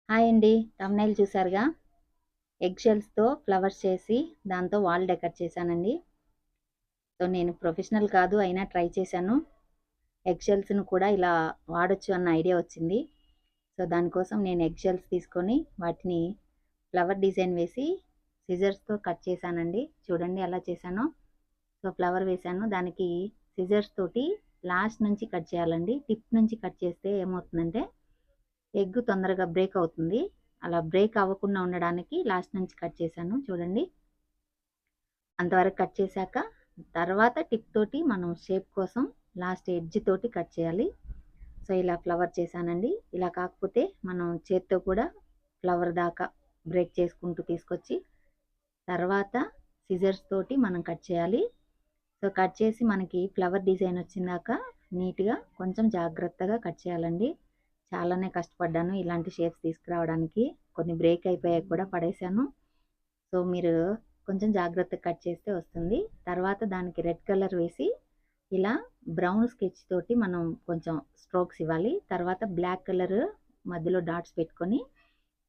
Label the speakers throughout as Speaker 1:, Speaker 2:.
Speaker 1: Hi అండి. Thumbnail చూసారుగా. Egg షెల్స్‌తో flowers చేసి దాంతో వాల్ డెకర్ చేశానండి. సో, నేను ప్రొఫెషనల్ కాదు అయినా ట్రై చేశాను. ఎగ్ షెల్స్‌ను కూడా ఇలా వాడొచ్చు అన్న ఐడియా వచ్చింది. సో, దానికోసం నేను ఎగ్ షెల్స్ తీసుకొని వాటిని ఫ్లవర్ డిజైన్ వేసి సిజర్స్‌తో కట్ చేశానండి. చూడండి ఎలా చేశానో. సో, ఫ్లవర్ వేశాను. దానికి సిజర్స్ తోటి లాస్ట్ నుంచి కట్ చేయాలండి. టిప్ నుంచి కట్ చేస్తే ఏమవుతుందంటే ఎగ్ తొందరగా బ్రేక్ అవుతుంది. అలా బ్రేక్ అవ్వకుండా ఉండడానికి లాస్ట్ నుంచి కట్ చేశాను చూడండి. అంతవరకు కట్ చేశాక తర్వాత టిప్ తోటి మనం షేప్ కోసం లాస్ట్ ఎడ్జ్ తోటి కట్ చేయాలి. సో, ఇలా ఫ్లవర్ చేశానండి. ఇలా కాకపోతే మనం చేత్తో కూడా ఫ్లవర్ దాకా బ్రేక్ చేసుకుంటూ తీసుకొచ్చి తర్వాత సిజర్స్ తోటి మనం కట్ చేయాలి. సో, కట్ చేసి మనకి ఫ్లవర్ డిజైన్ వచ్చిందాక నీట్‌గా కొంచెం జాగ్రత్తగా కట్ చేయాలండి. చాలానే కష్టపడ్డాను ఇలాంటి షేప్స్ తీసుకురావడానికి. కొన్ని బ్రేక్ అయిపోయాయి కూడా పడేశాను. సో, మీరు కొంచెం జాగ్రత్తగా కట్ చేస్తే వస్తుంది. తర్వాత దానికి రెడ్ కలర్ వేసి ఇలా బ్రౌన్ స్కెచ్ తోటి మనం కొంచెం స్ట్రోక్స్ ఇవ్వాలి. తర్వాత బ్లాక్ కలర్ మధ్యలో డాట్స్ పెట్టుకొని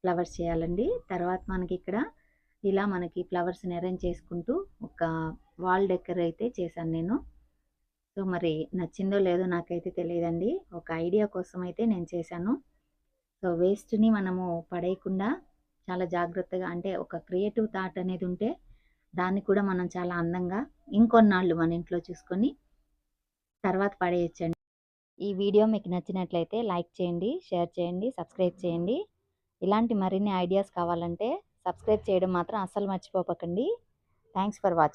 Speaker 1: ఫ్లవర్స్ చేయాలండి. తర్వాత మనకిక్కడ ఇలా మనకి ఫ్లవర్స్‌ని అరేంజ్ చేసుకుంటూ ఒక వాల్ డెకర్ అయితే చేశాను నేను. సో, మరి నచ్చిందో లేదో నాకైతే తెలీదండి. ఒక ఐడియా కోసం అయితే నేను చేశాను. సో, వేస్ట్‌ని మనము పడేయకుండా చాలా జాగ్రత్తగా అంటే ఒక క్రియేటివ్ థాట్ అనేది ఉంటే దాన్ని కూడా మనం చాలా అందంగా ఇంకొన్నాళ్ళు మన ఇంట్లో చూసుకొని తర్వాత పడేయొచ్చండి. ఈ వీడియో మీకు నచ్చినట్లయితే లైక్ చేయండి, షేర్ చేయండి, సబ్స్క్రైబ్ చేయండి. ఇలాంటి మరిన్ని ఐడియాస్ కావాలంటే సబ్స్క్రైబ్ చేయడం మాత్రం అస్సలు మర్చిపోకండి. Thanks for watching.